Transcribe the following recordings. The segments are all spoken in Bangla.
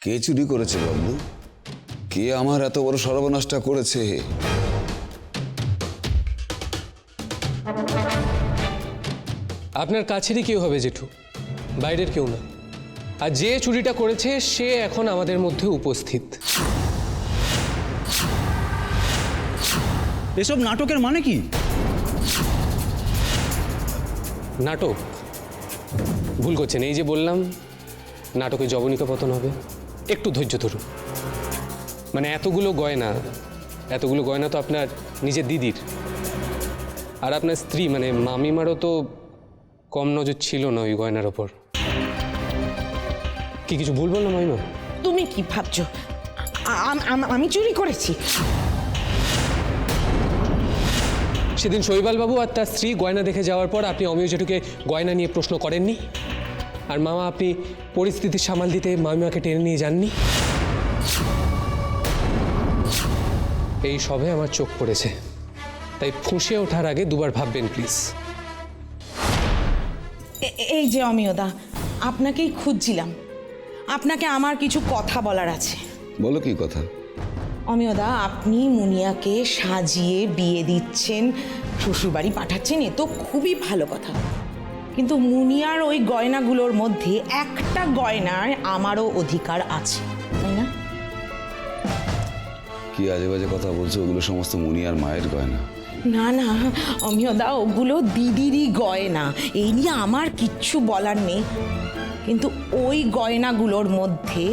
কে চুরি করেছে বাবু? কে আমার এত বড় সর্বনাশটা করেছে? আপনার কাছেরই কেউ হবে জেঠু, বাইরের কেউ না। আর যে চুরিটা করেছে সে এখন আমাদের মধ্যে উপস্থিত। এসব নাটকের মানে কি? নাটক? ভুল করছেন। এই যে বললাম নাটকে যবনিকা পতন হবে, একটু ধৈর্য ধরুন। মানে এতগুলো গয়না তো আপনার নিজের দিদির, আর আপনার স্ত্রী মানে মামিমারও তো কম নজর ছিল না ওই গয়নার ওপর। কি কিছু ভুল বললাম মামিমা? তুমি কি ভাবছো আমি চুরি করেছি? সেদিন শৈবালবাবু আর তার স্ত্রী গয়না দেখে যাওয়ার পর আপনি অমিয় জেঠুকে গয়না নিয়ে প্রশ্ন করেননি, আর মামা আপনি পরিস্থিতি সামাল দিতে মামিমাকে টেনে নিয়ে যাননি। এই সবে আমার চোখ পড়েছে, তাই ফুঁসে ওঠার আগে দুবার ভাববেন প্লিজ। এই যে অমিয়দা, আপনাকেই খুঁজছিলাম। আপনাকে আমার কিছু কথা বলার আছে। বলো কি কথা? অমিয়দা, আপনি মুনিয়াকে সাজিয়ে বিয়ে দিচ্ছেন, শ্বশুরবাড়ি পাঠাচ্ছেন, এ তো খুবই ভালো কথা। কিন্তু মুনিয়ার ওই গয়নাগুলোর মধ্যে একটা গয়নার আমারও অধিকার আছে, তাই না? কি আজে বাজে কথা বলছো? ওগুলো সমস্ত মুনিয়ার মায়ের গয়না। না না অমিয়দা, ওগুলো দিদিরই গয়না, এই নিয়ে আমার কিচ্ছু বলার নেই। কিন্তু ওই গয়নাগুলোর মধ্যে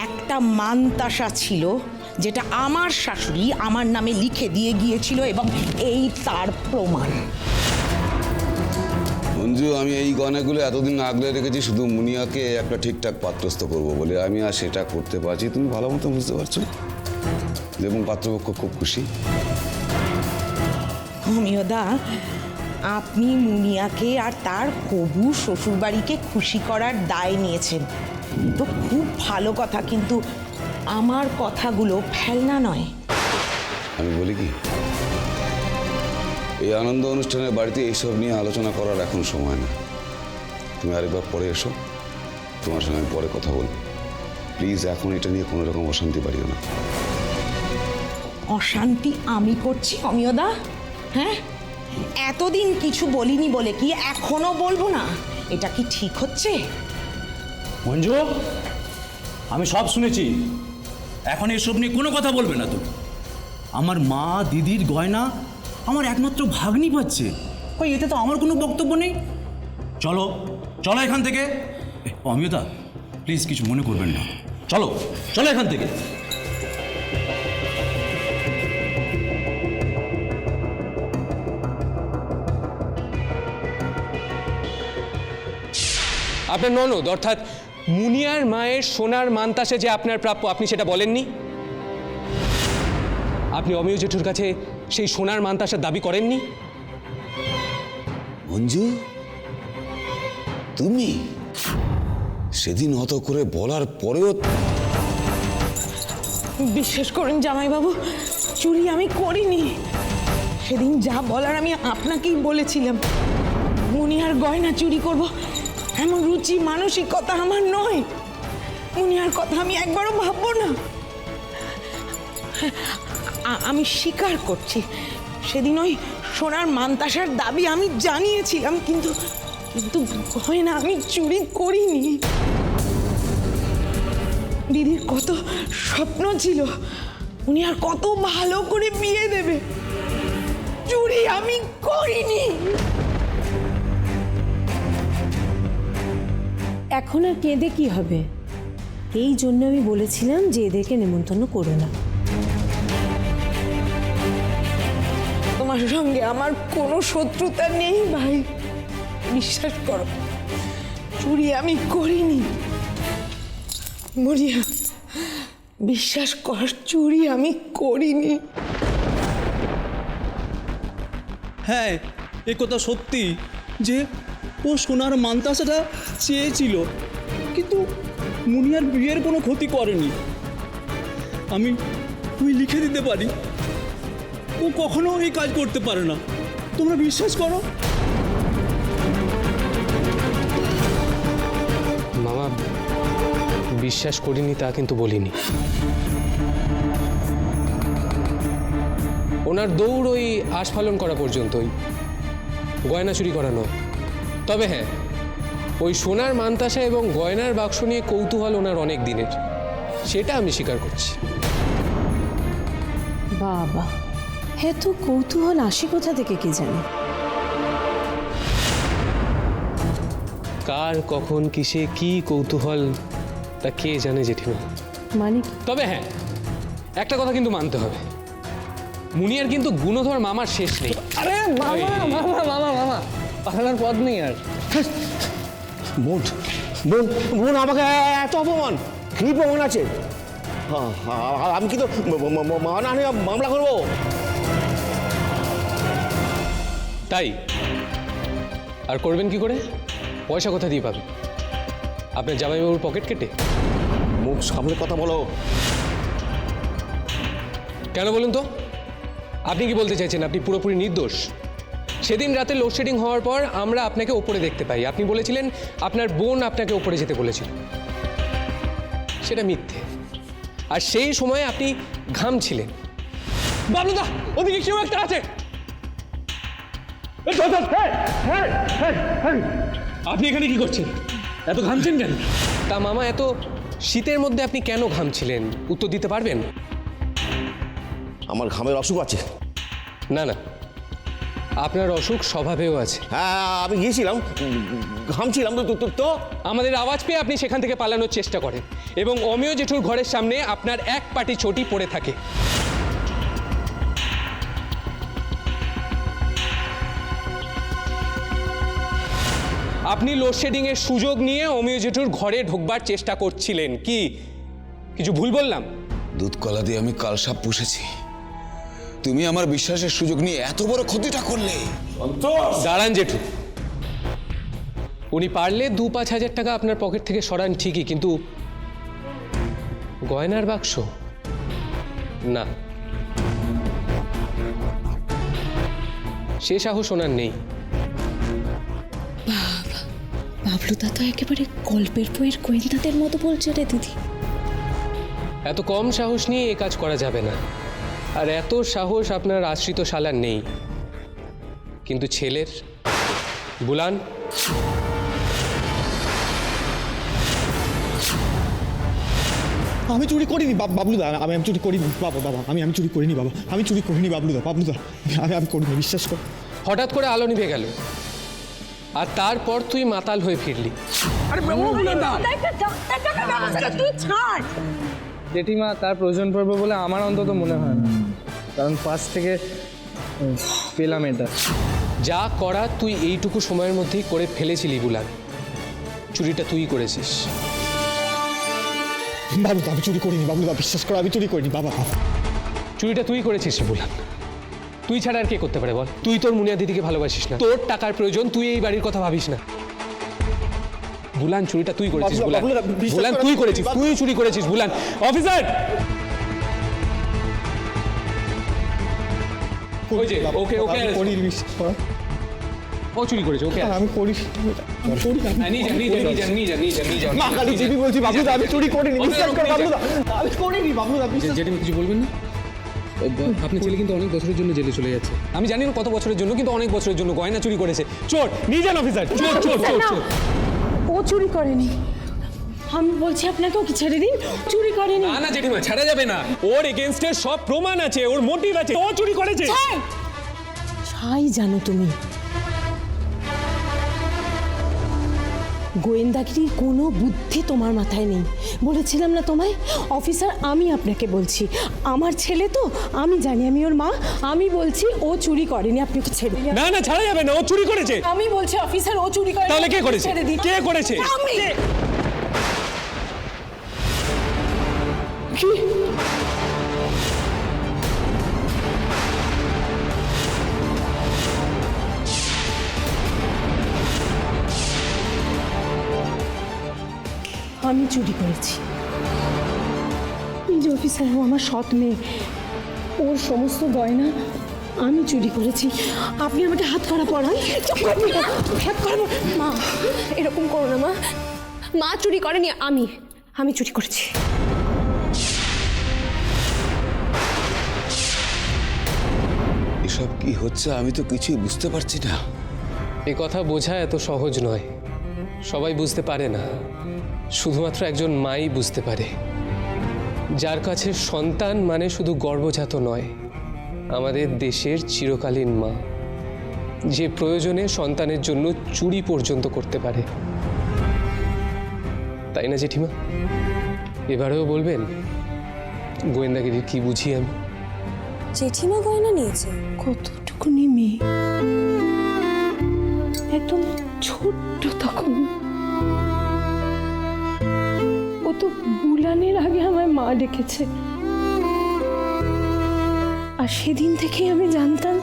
একটা মানতাসা ছিল, যেটা আমার শাশুড়ি আমার নামে লিখে দিয়ে গিয়েছিল, এবং এই তার প্রমাণ। মঞ্জু, আমি এই গয়নাগুলো এতদিন আগলে রেখেছি শুধু মুনিয়াকে একটা ঠিকঠাক পাত্রস্থ করবো বলে। আমি আর সেটা করতে পারছি, তুমি ভালো মতো বুঝতে পারছো, এবং পাত্রপক্ষ খুব খুশি। অমিয়দা, আপনি মুনিয়াকে আর তার হবু শ্বশুরবাড়িকে খুশি করার দায় নিয়েছেন, তো খুব ভালো কথা, কিন্তু আমার কথাগুলো ফেলনা নয়। আমি বলি কি, এই আনন্দ অনুষ্ঠানের বাড়িতে এইসব নিয়ে আলোচনা করার এখন সময় না। তুমি আরেকবার পরে এসো, তোমার সঙ্গে আমি পরে কথা বলবো। প্লিজ এখন এটা নিয়ে কোনো রকম অশান্তি বাড়িও না। অশান্তি আমি করছি অমিয়দা? হ্যাঁ, এতদিন কিছু বলিনি বলে কি এখনো বলবো না? এটা কি ঠিক হচ্ছে? মঞ্জু, আমি সব শুনেছি, এখন এসব নিয়ে কোনো কথা বলবে না তুমি। আমার মা দিদির গয়না আমার একমাত্র ভাগ্নি পাচ্ছে, ওই এতে তো আমার কোনো বক্তব্য নেই। চলো চলো এখান থেকে। অমিয়তা, প্লিজ কিছু মনে করবেন না, চলো চলো এখান থেকে। আপনার ননদ অর্থাৎ মুনিয়ার মায়ের সোনার মানতাসে যে আপনার প্রাপ্য, আপনি সেটা বলেননি। আপনি অমিয় জেঠুর কাছে সেই সোনার মানতাসার দাবি করেননি। মঞ্জু, তুমি সেদিন অত করে বলার পরেও? বিশ্বাস করুন জামাইবাবু, চুরি আমি করিনি। সেদিন যা বলার আমি আপনাকেই বলেছিলাম। মুনিয়ার গয়না চুরি করব এমন রুচি মানসিকতা আমার নয়। মুনিয়ার কথা আমি একবারও ভাববো না। আমি স্বীকার করছি, সেদিন ওই সোনার মানতাসার দাবি আমি জানিয়েছিলাম, কিন্তু কিন্তু গয়না আমি চুরি করিনি। দিদির কত স্বপ্ন ছিল, উনি আর কত ভালো করে বিয়ে দেবে। চুরি আমি করিনি। এখন আর কেঁদে কি হবে? এই জন্য আমি বলেছিলাম যে এদেরকে নেমন্তন্ন করো না। তোমার সঙ্গে আমার কোনো শত্রুতা নেই ভাই, বিশ্বাস করো, চুরি আমি করিনি। মরিয়া, বিশ্বাস কর, চুরি আমি করিনি। হ্যাঁ, এ কথা সত্যি যে ও সোনার মানতাসাটা চেয়েছিল, কিন্তু মুনিয়ার বিয়ের কোনো ক্ষতি করেনি। আমি লিখে দিতে পারি, ও কখনো এই কাজ করতে পারে না, তোমরা বিশ্বাস করো। মামা বিশ্বাস করিনি তা কিন্তু বলিনি। ওনার দৌড় ওই আস্ফালন করা পর্যন্তই, গয়না চুরি করা নয়। তবে হ্যাঁ, ওই সোনার মান্তাসা এবং গয়নার বাক্স নিয়ে কৌতূহল ওনার অনেক দিনের, সেটা আমি স্বীকার করছি। বাবা, এত কৌতূহল আসে কোথা থেকে কে জানে? কার কখন কিসে কি কৌতূহল তা কে জানে জেঠিমা। মানে কি? তবে হ্যাঁ, একটা কথা কিন্তু মানতে হবে, মুনিয়ার কিন্তু গুণধর মামার শেষ নেই। আরে মামা মামা মামা মামা পাঠানোর পথ নেই আর। বোন বোন বোন আমাকে এত অপমান, কি প্রমাণ আছে? আমি কিন্তু মানহানি মামলা করবো। তাই আর করবেন কি করে? পয়সা কোথা দিয়ে পাবেন? আপনার জামাইবাবুর পকেট কেটে? মুখ সামনে কথা বলো। কেন বলুন তো? আপনি কি বলতে চাইছেন আপনি পুরোপুরি নির্দোষ? সেদিন রাতে লোডশেডিং হওয়ার পর আমরা আপনাকে ওপরে দেখতে পাই, আপনি বলেছিলেন আপনার বোন আপনাকে ওপরে যেতে বলেছিল। সেটা মিথ্যে। আর সেই সময় আপনি ঘামছিলেন। বাবলুদা, ওদিকে কেউ একটা আছে। আপনি এখানে কি করছেন? এত ঘামছেন কেন? তা মামা, এত শীতের মধ্যে আপনি কেন ঘামছিলেন উত্তর দিতে পারবেন? আমার ঘামের অসুখ আছে। না না, আপনার অসুখ স্বভাবেও আছে। হ্যাঁ, আমি গিয়েছিলাম, ঘামছিলাম তো। আমাদের আওয়াজ পেয়ে আপনি সেখান থেকে পালানোর চেষ্টা করেন এবং অমিয় জেঠুর ঘরের সামনে আপনার এক পাটি চটি পড়ে থাকে। আপনি লোডশেডিং এর সুযোগ নিয়ে অমিয় জেঠুর ঘরে ঢুকবার চেষ্টা করছিলেন। কি কিছু ভুল বললাম? দুধ কলা দিয়ে আমি কালসাপ পুষেছি, তুমি আমার বিশ্বাসের সুযোগ নিয়ে এত বড় ক্ষতিটা করলে। দাঁড়ান জেঠু, উনি পারলে 2-5 হাজার টাকা আপনার পকেট থেকে সরান ঠিকই, কিন্তু গয়নার বাক্স না, সে সাহস ওনার নেই। বাবলুদা তো একেবারে গল্পের বইয়ের গোয়েন্দাদের মতো বলছে রে দিদি। এত কম সাহস নিয়ে এ কাজ করা যাবে না। আর এত সাহস আপনার আশ্রিত শালার নেই, কিন্তু ছেলের বুলান। আমি চুরি করিনি বাবলুদা, আমি চুরি করিনি বাবা। আমি চুরি করিনি বাবা, আমি চুরি করিনি বাবলুদা। আমি করিনি, বিশ্বাস কর। হঠাৎ করে আলো নিভে গেল আর তারপর তুই মাতাল হয়ে ফিরলি। জেঠিমা, তার প্রয়োজন পড়বে বলে আমার অন্তত মনে হয় না, কারণ পাশ থেকে পেলাম এটা। যা করা তুই এইটুকু সময়ের মধ্যেই করে ফেলেছিলি বুলান। চুরিটা তুই করেছিস। বাবলুদা, আমি চুরি করিনি বাবলুদা, বিশ্বাস করো, আমি চুরি করিনি বাবা। চুরিটা তুই করেছিস রে বুলান। তুই ছাড়া আর কে করতে পারে বল? তুই তোর মুনিয়া দিদিকে ভালোবাসিস না, তোর টাকার প্রয়োজন, তুই এই বাড়ির কথা ভাবিস না। বুলান, চুরিটা তুই করেছিস বুলান। বুলান, তুই করেছিস, তুই চুরি করেছিস বুলান। অফিসার, ওই যে ওকে ওকে আমি করিনি, বিশ্বাস করো। ও চুরি করেছে, ওকে আমি করি মা কালী দেবী বলছি বাবলুদা, আমি চুরি করিনি, বিশ্বাস করো বাবলুদা, আমি করিনি বাবলুদা, বিশ্বাস করো। যেটা কিছু বলবেন না। আপনার ছেলে কিন্তু অনেক বছরের জন্য জেলে চলে যাচ্ছে। আমি জানি না কত বছরের জন্য, কিন্তু অনেক বছরের জন্য গয়না চুরি করেছে। চোর, নিয়ে যান অফিসার। চোর চোর চোর চোর। ও চুরি করেনি, আমি বলছি আপনাকে ওকে ছেড়ে দিন। চুরি করেনি। না না জেঠিমা, ছাড়া যাবে না। ওর এগেইনস্টে সব প্রমাণ আছে, ওর মোটিভ আছে, ও চুরি করেছে। ছাই জানো তুমি, গোয়েন্দাগিরির কোনো বুদ্ধি তোমার মাথায় নেই। বলেছিলাম না তোমায়? অফিসার, আমি আপনাকে বলছি, আমার ছেলে তো, আমি জানি, আমি ওর মা, আমি বলছি ও চুরি করেনি, আপনি ওকে ছেড়ে দিন। না না, ছাড়া যাবে না, ও চুরি করেছে। আমি বলছি অফিসার, ও চুরি করেনি। তাহলে কে করেছে? ছেড়ে দিন। কে করেছে? আমি। কি? আমি চুরি করেছি। যে অফিসার, ও আমার সৎ মেয়ে, ওর সমস্ত গয়না আমি চুরি করেছি। আপনি আমাকে হাত করা পড়ান। হাত করা। মা, এরকম করো না মা। মা চুরি করেনি, আমি আমি চুরি করেছি। এসব কি হচ্ছে আমি তো কিছুই বুঝতে পারছি না। এ কথা বোঝা এত সহজ নয়, সবাই বুঝতে পারে না, শুধুমাত্র একজন মাই বুঝতে পারে, যার কাছে সন্তান মানে শুধু গর্ভজাত নয়, আমাদের দেশের চিরকালীন মা, যে প্রয়োজনে সন্তানের জন্য চুরি পর্যন্ত করতে পারে। তাই না জেঠিমা? এবারেও বলবেন গোয়েন্দাগিরির কি বুঝি আমি? জেঠিমা গয়না নিয়েছে? কতটুকুনি মেয়ে, একদম ছোট্ট তখন। ও তো বুলানের আগে আমার মা ডেকেছে, আর সেদিন থেকেই আমি জানতাম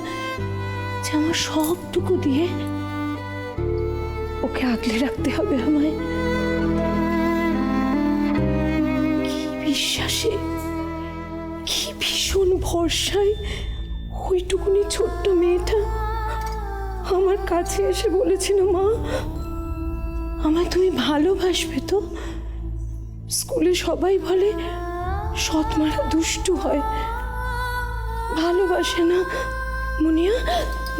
যে আমার সবটুকু দিয়ে ওকে আগলে রাখতে হবে আমায়। কি বিশ্বাসে, কি ভীষণ ভরসায় ওইটুকুনি ছোট্ট মেয়েটা আমার কাছে এসে বলেছিল, মা আমায় তুমি ভালোবাসবে তো? স্কুলে সবাই বলে সৎ মারা দুষ্টু হয়, ভালোবাসে না। মুনিয়া,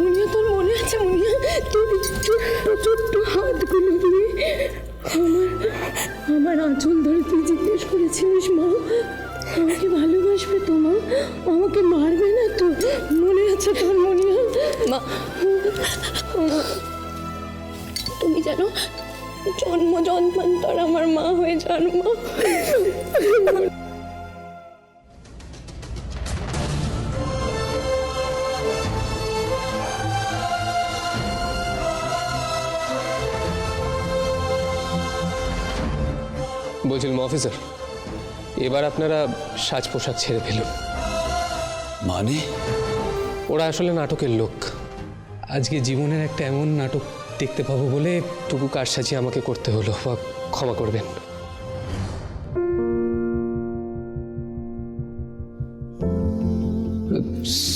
মুনিয়া তোর মনে আছে? মুনিয়া তোর ছোট্ট ছোট্ট হাতগুলো দিয়ে আমার আঁচল ধরে তুই জিজ্ঞেস করেছিলিস, মা আমাকে ভালোবাসবে তো? মা আমাকে মারবে না তো? মনে আছে তোর মুনিয়া? মা তুমি জানো জন্ম জন্মান্তর আমার মা হয়ে যান মা। বলছিলাম অফিসার, এবার আপনারা সাজ পোশাক ছেড়ে ফেলুন। মানে ওরা আসলে নাটকের লোক। আজকে জীবনের একটা এমন নাটক দেখতে পাবো বলে টুকু কারসাজি আমাকে করতে হলো, ক্ষমা করবেন।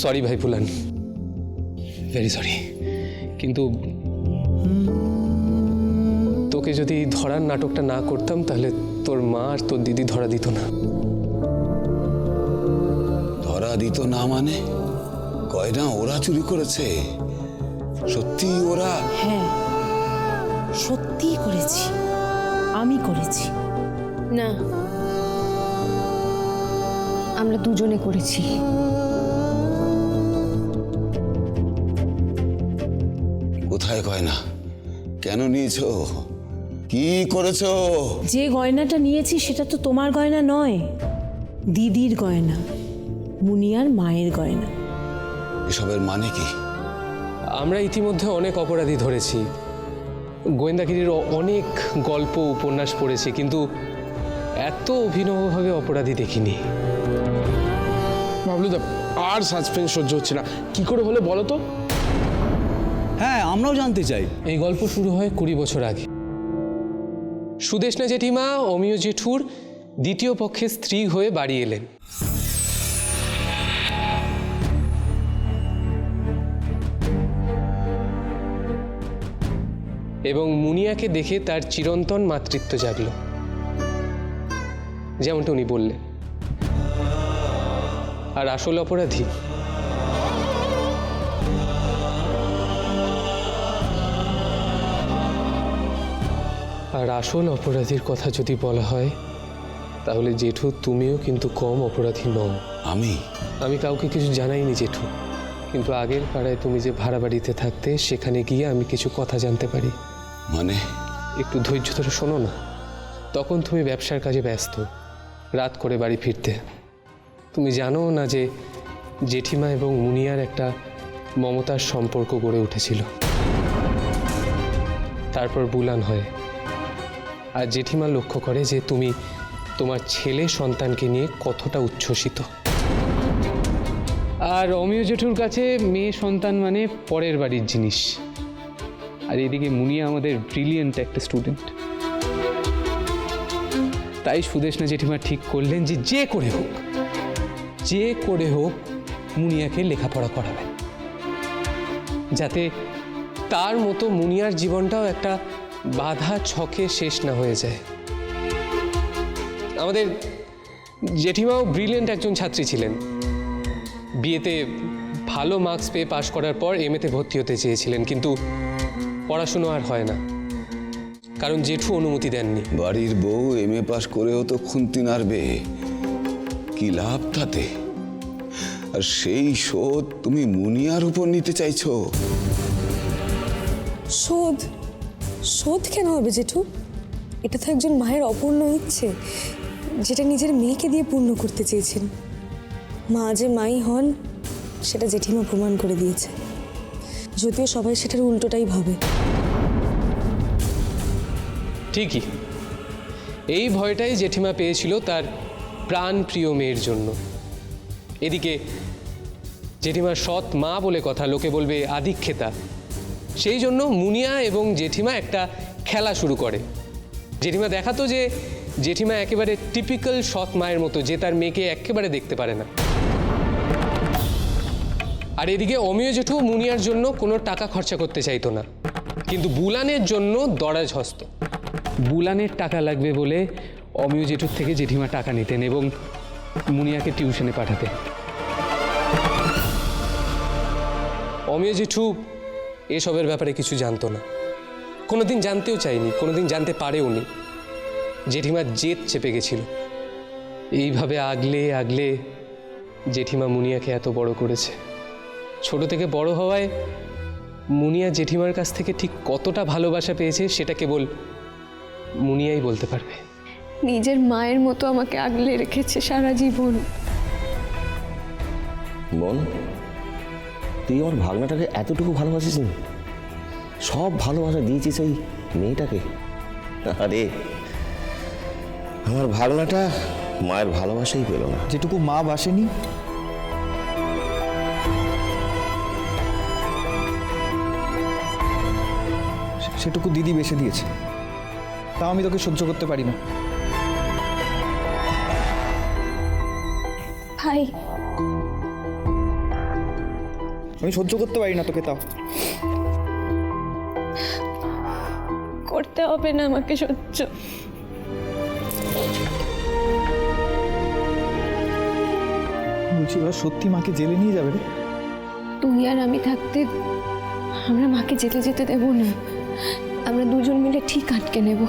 সরি ভাই ফুলান, ভেরি সরি। কিন্তু তোকে যদি ধরার নাটকটা না করতাম তাহলে তোর মা আর তোর দিদি ধরা দিত না। ধরা দিত না মানে? গয়না ওরা চুরি করেছে? সত্যি ওরা? হ্যাঁ, সত্যিই করেছি, আমি করেছি। না, আমরা দুজনে করেছি। কোথায় গয়না? কেন নিয়েছো? কি করেছো? যে গয়নাটা নিয়েছি সেটা তো তোমার গয়না নয়, দিদির গয়না, মুনিয়ার মায়ের গয়না। এসবের মানে কি? আমরা ইতিমধ্যে অনেক অপরাধী ধরেছি, গোয়েন্দাগিরির অনেক গল্প উপন্যাস পড়েছি, কিন্তু এত অভিনবভাবে অপরাধী দেখিনি। বাবলুদা আর সাসপেন্স সহ্য হচ্ছে না, কি করে হলে বলো তো? হ্যাঁ, আমরাও জানতে চাই। এই গল্প শুরু হয় 20 বছর আগে। সুদেষ্ণা জেঠিমা অমিয় জেঠুর দ্বিতীয় পক্ষের স্ত্রী হয়ে বাড়ি এলেন। এবং মুনিয়াকে দেখে তার চিরন্তন মাতৃত্ব জাগল, যেমনটা উনি বললেন। আর আসল অপরাধী অপরাধীর কথা যদি বলা হয় তাহলে জেঠু তুমিও কিন্তু কম অপরাধী নও। আমি কাউকে কিছু জানাইনি জেঠু, কিন্তু আগের পাড়ায় তুমি যে ভাড়া বাড়িতে থাকতে, সেখানে গিয়ে আমি কিছু কথা জানতে পারি। মানে? একটু ধৈর্য ধরে শোনো না। তখন তুমি ব্যবসার কাজে ব্যস্ত, রাত করে বাড়ি ফিরতে। তুমি জানো না যে জেঠিমা এবং মুনিয়ার একটা মমতার সম্পর্ক গড়ে উঠেছিল, তারপর বুলান হয়। আর জেঠিমা লক্ষ্য করে যে তুমি তোমার ছেলে সন্তানকে নিয়ে কতটা উচ্ছ্বসিত। আর অমিয় জেঠুর কাছে মেয়ে সন্তান মানে পরের বাড়ির জিনিস। আর এদিকে মুনিয়া আমাদের ব্রিলিয়েন্ট একটা স্টুডেন্ট। তাই সুদেষ্ণা জেঠিমা ঠিক করলেন যে যে করে হোক মুনিয়াকে লেখাপড়া করাবে, যাতে তার মতো মুনিয়ার জীবনটাও একটা বাধা ছকে শেষ না হয়ে যায়। আমাদের জেঠিমাও ব্রিলিয়েন্ট একজন ছাত্রী ছিলেন। বিয়েতে ভালো মার্কস পেয়ে পাশ করার পর এমএতে ভর্তি হতে চেয়েছিলেন, কিন্তু পড়াশুনো আর হয় না, কারণ জেঠু অনুমতি দেননি। বাড়ির বউ এমএ পাস করেও তো খুন্তি নাড়বে, কি লাভ তাতে? আর সেই শোধ তুমি মুনিয়ার উপর নিতে চাইছো? শোধ? শোধ কেন হবে জেঠু? এটা তো একজন মায়ের অপূর্ণ ইচ্ছে, যেটা নিজের মেয়েকে দিয়ে পূর্ণ করতে চেয়েছেন। মা যে মাই হন সেটা জেঠিমা প্রমাণ করে দিয়েছে, যদিও সবাই সেটার উল্টোটাই ভাবে। ঠিকই, এই ভয়টাই জেঠিমা পেয়েছিল তার প্রাণ প্রিয় মেয়ের জন্য। এদিকে জেঠিমার সৎ মা বলে কথা, লোকে বলবে আধিক্ষেতা। সেই জন্য মুনিয়া এবং জেঠিমা একটা খেলা শুরু করে। জেঠিমা দেখাতো যে জেঠিমা একেবারে টিপিক্যাল সৎ মায়ের মতো, যে তার মেয়েকে একেবারে দেখতে পারে না। আর এদিকে অমিয় জেঠু মুনিয়ার জন্য কোনো টাকা খরচা করতে চাইতো না, কিন্তু বুলানের জন্য দরাজ হস্ত। বুলানের টাকা লাগবে বলে অমিয় জেঠুর থেকে জেঠিমা টাকা নিতেন এবং মুনিয়াকে টিউশনে পাঠাতেন। অমিয় জেঠু এসবের ব্যাপারে কিছু জানতো না, কোনোদিন জানতেও চাইনি, কোনোদিন জানতে পারেও নি। জেঠিমার জেদ চেপে গেছিল। এইভাবে আগলে আগলে জেঠিমা মুনিয়াকে এত বড় করেছে। ছোট থেকে বড় হওয়ায় মুনিয়া জেঠিমার কাছ থেকে ঠিক কতটা ভালোবাসা পেয়েছে সেটা কেবল মুনিয়াই বলতে পারবে। নিজের মায়ের মতো আমাকে আগলে রেখেছে সারা জীবন। বোন, তুই আমার ভাগনাটাকে এতটুকু ভালোবাসিস নি? সব ভালোবাসা দিয়েছিস ওই মেয়েটাকে। আরে আমার ভাগনাটা মায়ের ভালোবাসাই পেল না। যেটুকু মা বাসেনি সেটুকু দিদি বেসে দিয়েছে, তাও আমি তোকে সহ্য করতে পারি না। ভাই, আমি সহ্য করতে পারি না তোকে, তাও করতে হবে না আমাকে সহ্য। বলছি ওরা সত্যি মাকে জেলে নিয়ে যাবে রে? তুই আর আমি থাকতে আমরা মাকে যেতে যেতে দেব না, আমরা দুজন মিলে ঠিক আটকে নেব।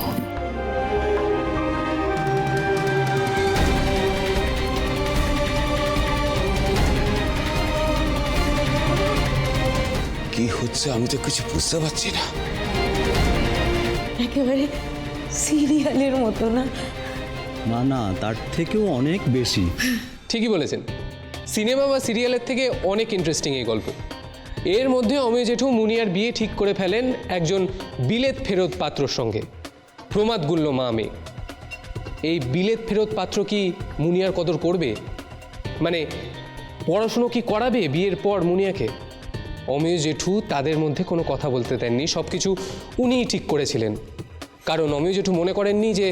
কি হচ্ছে আমি তো কিছু বুঝতে পারছি না। একেবারে সিরিয়ালের মতো না? না না, তার থেকেও অনেক বেশি। ঠিকই বলেছেন, সিনেমা বা সিরিয়ালের থেকে অনেক ইন্টারেস্টিং এই গল্প। এর মধ্যে অমিয় জেঠু মুনিয়ার বিয়ে ঠিক করে ফেলেন একজন বিলেত ফেরত পাত্রর সঙ্গে, প্রমাদ গুল্ল মা মেয়ে। এই বিলেত ফেরত পাত্র কি মুনিয়ার কদর করবে? মানে পড়াশুনো কি করাবে বিয়ের পর মুনিয়াকে? অমিয় জেঠু তাদের মধ্যে কোনো কথা বলতে দেননি, সব কিছু উনিই ঠিক করেছিলেন। কারণ অমিয় জেঠু মনে করেননি যে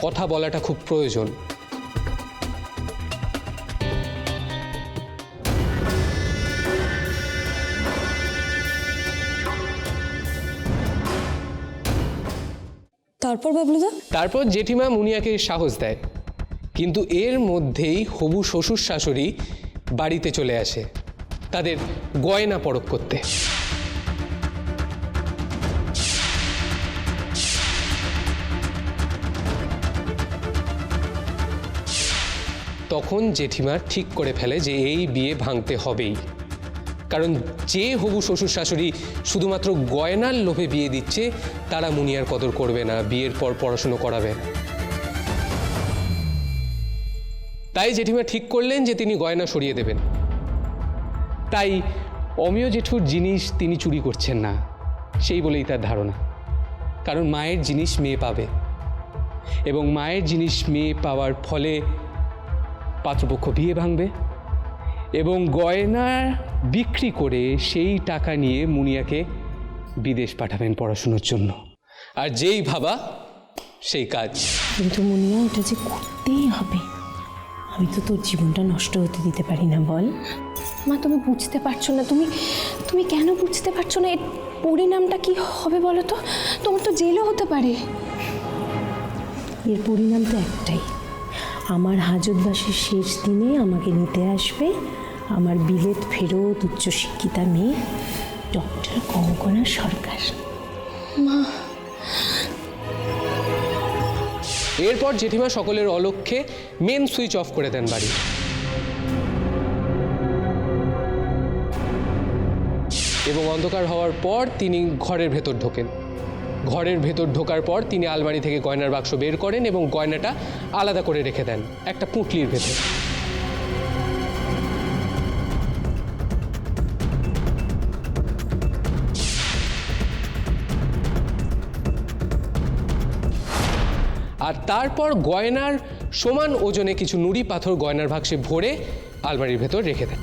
কথা বলাটা খুব প্রয়োজন। তারপর বাবলুদা? তারপর জেঠিমা মুনিয়াকে সাহস দেয়, কিন্তু এর মধ্যেই হবু শ্বশুর শাশুড়ি বাড়িতে চলে আসে তাদের গয়না পরখ করতে। তখন জেঠিমা ঠিক করে ফেলে যে এই বিয়ে ভাঙতে হবেই, কারণ যে হবু শ্বশুর শাশুড়ি শুধুমাত্র গয়নার লোভে বিয়ে দিচ্ছে তারা মুনিয়ার কদর করবে না, বিয়ের পর পড়াশুনো করাবে না। তাই জেঠিমা ঠিক করলেন যে তিনি গয়না সরিয়ে দেবেন। তাই অমিয় জেঠুর জিনিস তিনি চুরি করছেন না, সেই বলেই তার ধারণা। কারণ মায়ের জিনিস মেয়ে পাবে, এবং মায়ের জিনিস মেয়ে পাওয়ার ফলে পাত্রপক্ষ বিয়ে ভাঙবে এবং গয়না বিক্রি করে সেই টাকা নিয়ে মুনিয়াকে বিদেশ পাঠাবেন পড়াশুনোর জন্য। আর যেই ভাবা সেই কাজ। কিন্তু মুনিয়া, এটা যে করতেই হবে, আমি তো তোর জীবনটা নষ্ট হতে দিতে পারি না, বল। মা, তুমি বুঝতে পারছো না, তুমি কেন বুঝতে পারছো না? এর পরিণামটা কি হবে বলো তো? তোমার তো জেলও হতে পারে। এর পরিণাম তো একটাই, আমার হাজতবাসের শেষ দিনে আমাকে নিতে আসবে আমার বিলেত ফেরত উচ্চশিক্ষিতা মেয়ে ডক্টর কঙ্কনা সরকার। এরপর জেঠিমা সকলের অলক্ষ্যে মেন সুইচ অফ করে দেন বাড়ি। এবং অন্ধকার হওয়ার পর তিনি ঘরের ভেতর ঢোকেন। ঘরের ভেতর ঢোকার পর তিনি আলমারি থেকে গয়নার বাক্স বের করেন এবং গয়নাটা আলাদা করে রেখে দেন একটা পুঁটলির ভেতর। আর তারপর গয়নার সমান ওজনে কিছু নুড়ি পাথর গয়নার বাক্সে ভরে আলমারির ভেতর রেখে দেন।